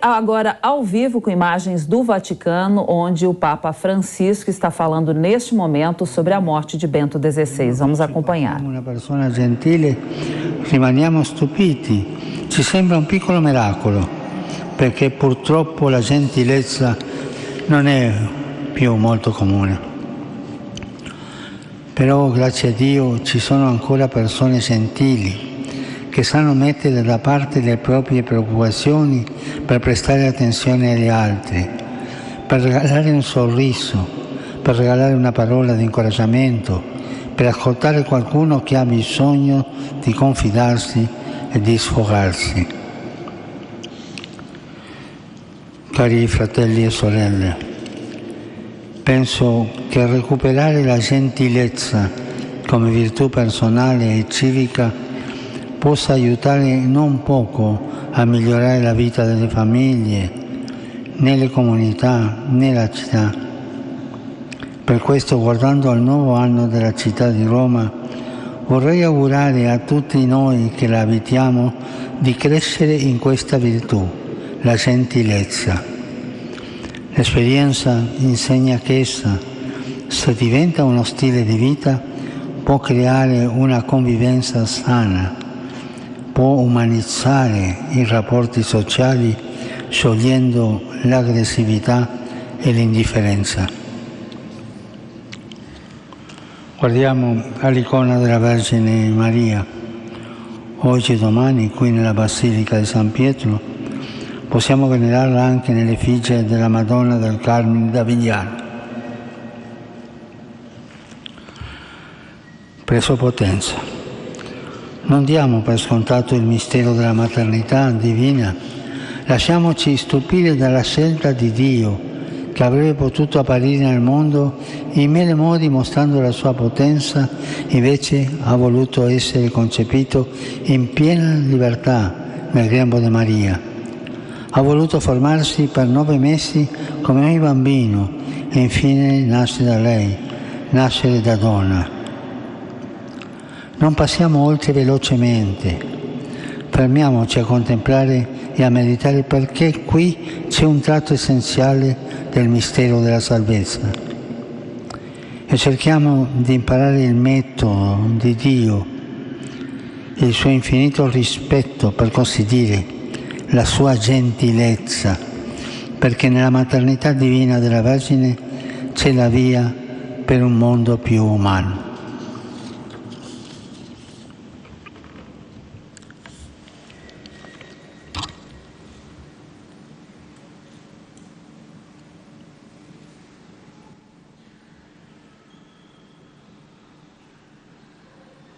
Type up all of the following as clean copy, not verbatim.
Agora, ao vivo, com imagens do Vaticano, onde o Papa Francisco está falando neste momento sobre a morte de Bento XVI. Vamos acompanhar. Una persona gentile, rimaniamo stupiti. Ci sembra un piccolo miracolo, perché purtroppo la gentilezza non è più molto comune. Però, grazie a Dio, ci sono ancora persone gentili che sanno mettere da parte le proprie preoccupazioni per prestare attenzione agli altri, per regalare un sorriso, per regalare una parola di incoraggiamento, per ascoltare qualcuno che ha bisogno di confidarsi e di sfogarsi. Cari fratelli e sorelle, penso che recuperare la gentilezza come virtù personale e civica possa aiutare non poco a migliorare la vita delle famiglie, nelle comunità, nella città. Per questo, guardando al nuovo anno della città di Roma, vorrei augurare a tutti noi che la abitiamo di crescere in questa virtù, la gentilezza. L'esperienza insegna che essa, se diventa uno stile di vita, può creare una convivenza sana, può umanizzare i rapporti sociali sciogliendo l'aggressività e l'indifferenza. Guardiamo all'icona della Vergine Maria. Oggi e domani, qui nella Basilica di San Pietro, possiamo venerarla anche nell'effigie della Madonna del Carmine d'Avigliano. Presopotenza. Non diamo per scontato il mistero della maternità divina, lasciamoci stupire dalla scelta di Dio, che avrebbe potuto apparire nel mondo in mille modi mostrando la sua potenza, invece ha voluto essere concepito in piena libertà nel grembo di Maria. Ha voluto formarsi per 9 mesi come ogni bambino e infine nascere da lei, nascere da donna. Non passiamo oltre velocemente, fermiamoci a contemplare e a meditare perché qui c'è un tratto essenziale del mistero della salvezza. E cerchiamo di imparare il metodo di Dio, il suo infinito rispetto, per così dire, la sua gentilezza, perché nella maternità divina della Vergine c'è la via per un mondo più umano.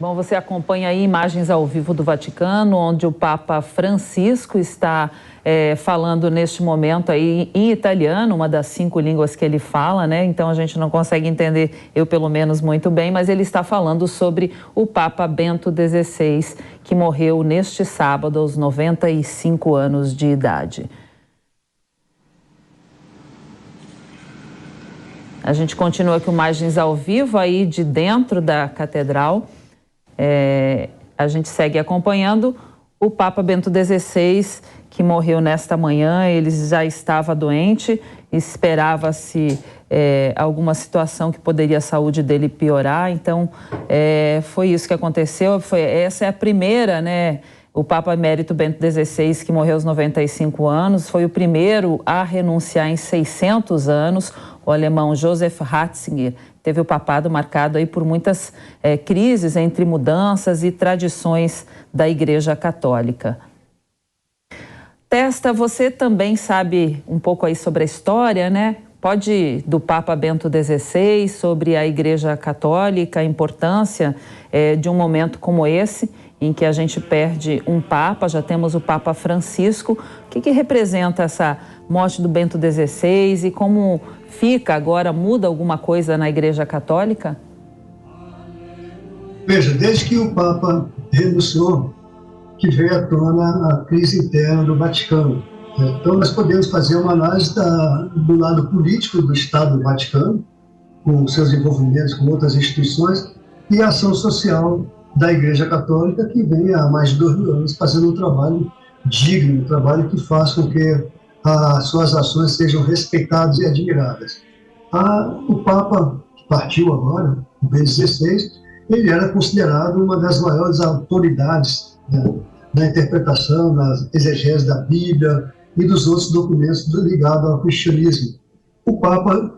Bom, você acompanha aí imagens ao vivo do Vaticano, onde o Papa Francisco está falando neste momento aí em italiano, uma das 5 línguas que ele fala, né? Então a gente não consegue entender, eu pelo menos, muito bem, mas ele está falando sobre o Papa Bento XVI, que morreu neste sábado aos 95 anos de idade. A gente continua com imagens ao vivo aí de dentro da catedral. A gente segue acompanhando o Papa Bento XVI, que morreu nesta manhã. Ele já estava doente, esperava-se alguma situação que poderia a saúde dele piorar, então foi isso que aconteceu. Essa é a primeira, né? O Papa Emérito Bento XVI, que morreu aos 95 anos, foi o primeiro a renunciar em 600 anos. O alemão Joseph Ratzinger teve o papado marcado aí por muitas crises entre mudanças e tradições da Igreja Católica. Testa, você também sabe um pouco aí sobre a história, né? Do Papa Bento XVI, sobre a Igreja Católica, a importância de um momento como esse, em que a gente perde um Papa, já temos o Papa Francisco. O que representa essa morte do Bento XVI e como fica agora, muda alguma coisa na Igreja Católica? Veja, desde que o Papa renunciou, que veio à tona a crise interna do Vaticano. Então nós podemos fazer uma análise do lado político do Estado do Vaticano, com seus envolvimentos com outras instituições, e a ação social da Igreja Católica, que vem há mais de 2 mil anos fazendo um trabalho digno, um trabalho que faz com que as suas ações sejam respeitadas e admiradas. O Papa, que partiu agora, o Bento XVI, ele era considerado uma das maiores autoridades, né, na interpretação, nas exegeses da Bíblia e dos outros documentos ligados ao cristianismo. O Papa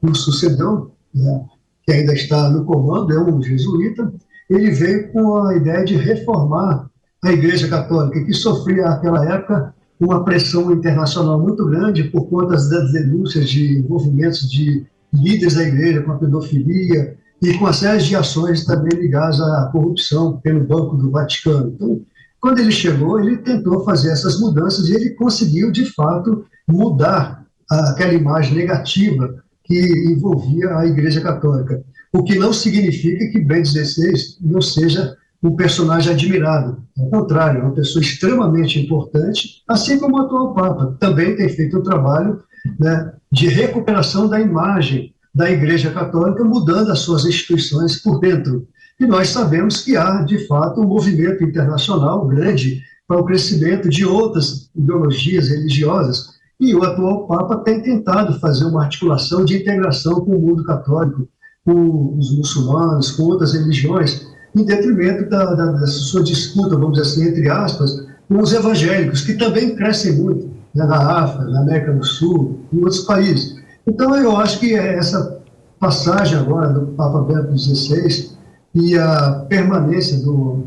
o sucedeu, né, que ainda está no comando, é um jesuíta. Ele veio com a ideia de reformar a Igreja Católica, que sofria naquela época uma pressão internacional muito grande por conta das denúncias de movimentos de líderes da Igreja com a pedofilia e com uma série de ações também ligadas à corrupção pelo Banco do Vaticano. Então, quando ele chegou, ele tentou fazer essas mudanças e ele conseguiu, de fato, mudar aquela imagem negativa que envolvia a Igreja Católica. O que não significa que Bento XVI não seja um personagem admirado. Ao contrário, é uma pessoa extremamente importante, assim como o atual Papa. Também tem feito um trabalho, né, de recuperação da imagem da Igreja Católica, mudando as suas instituições por dentro. E nós sabemos que há, de fato, um movimento internacional grande para o crescimento de outras ideologias religiosas, e o atual Papa tem tentado fazer uma articulação de integração com o mundo católico, com os muçulmanos, com outras religiões, em detrimento da sua disputa, vamos dizer assim, entre aspas, com os evangélicos, que também crescem muito, né, na África, na América do Sul, em outros países. Então, eu acho que essa passagem agora do Papa Bento XVI e a permanência do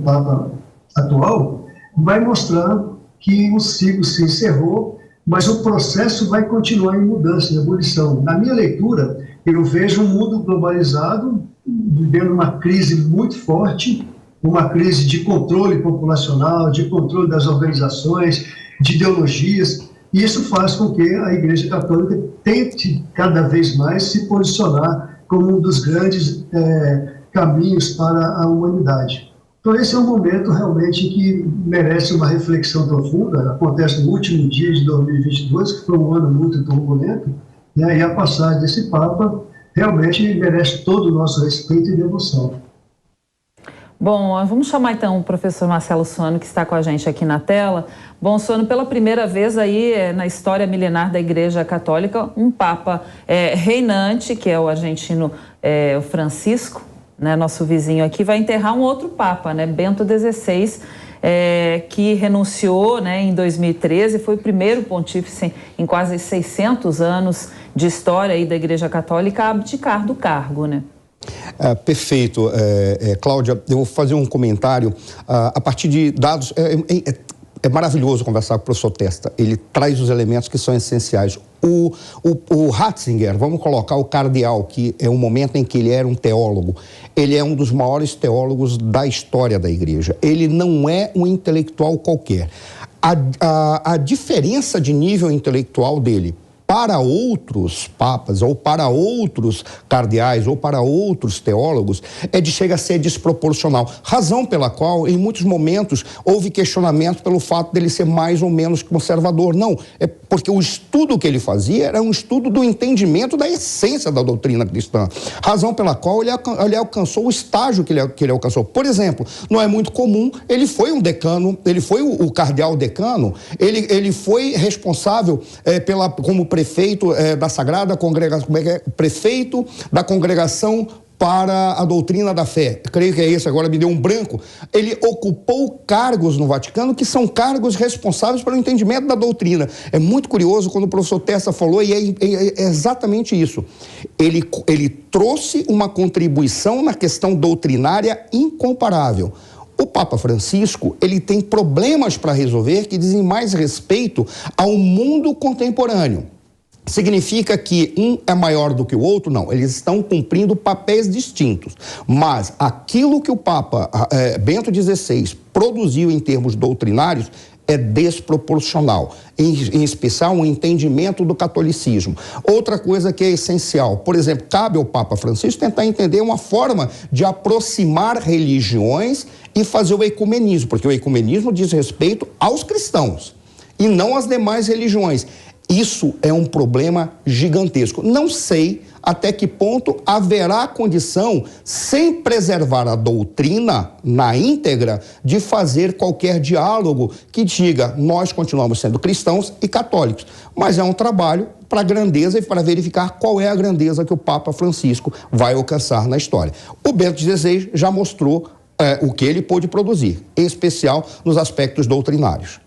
Papa atual vai mostrar que o ciclo se encerrou, mas o processo vai continuar em mudança, em ebulição. Na minha leitura, eu vejo um mundo globalizado, vivendo uma crise muito forte, uma crise de controle populacional, de controle das organizações, de ideologias, e isso faz com que a Igreja Católica tente cada vez mais se posicionar como um dos grandes caminhos para a humanidade. Então, esse é um momento realmente que merece uma reflexão profunda. Acontece no último dia de 2022, que foi um ano muito turbulento, né? E a passagem desse Papa realmente merece todo o nosso respeito e devoção. Bom, vamos chamar então o professor Marcelo Suano, que está com a gente aqui na tela. Bom, Suano, pela primeira vez aí na história milenar da Igreja Católica, um Papa reinante, que é o argentino o Francisco, né, nosso vizinho aqui, vai enterrar um outro Papa, né, Bento XVI, que renunciou, né, em 2013, foi o primeiro pontífice em quase 600 anos de história aí da Igreja Católica a abdicar do cargo, né? Perfeito, Cláudia, eu vou fazer um comentário a partir de dados. É maravilhoso conversar com o professor Testa, ele traz os elementos que são essenciais. O Ratzinger, vamos colocar o cardeal, que é um momento em que ele era um teólogo, ele é um dos maiores teólogos da história da Igreja, ele não é um intelectual qualquer. A diferença de nível intelectual dele para outros papas, ou para outros cardeais, ou para outros teólogos, chega a ser desproporcional. Razão pela qual, em muitos momentos, houve questionamento pelo fato dele ser mais ou menos conservador. Não, é porque o estudo que ele fazia era um estudo do entendimento da essência da doutrina cristã. Razão pela qual ele alcançou o estágio que ele alcançou. Por exemplo, não é muito comum, ele foi um decano, ele foi o cardeal decano, ele foi responsável como prefeito da Sagrada Congregação, prefeito da Congregação para a Doutrina da Fé, creio que é esse, agora me deu um branco. Ele ocupou cargos no Vaticano que são cargos responsáveis pelo entendimento da doutrina. É muito curioso quando o professor Testa falou, e é exatamente isso. Ele trouxe uma contribuição na questão doutrinária incomparável. O Papa Francisco, ele tem problemas para resolver que dizem mais respeito ao mundo contemporâneo. Significa que um é maior do que o outro? Não, eles estão cumprindo papéis distintos. Mas aquilo que o Papa Bento XVI produziu em termos doutrinários é desproporcional, em especial o entendimento do catolicismo. Outra coisa que é essencial, por exemplo, cabe ao Papa Francisco tentar entender uma forma de aproximar religiões e fazer o ecumenismo, porque o ecumenismo diz respeito aos cristãos e não às demais religiões. Isso é um problema gigantesco. Não sei até que ponto haverá condição, sem preservar a doutrina na íntegra, de fazer qualquer diálogo que diga: nós continuamos sendo cristãos e católicos. Mas é um trabalho para a grandeza e para verificar qual é a grandeza que o Papa Francisco vai alcançar na história. O Bento XVI já mostrou o que ele pôde produzir, em especial nos aspectos doutrinários.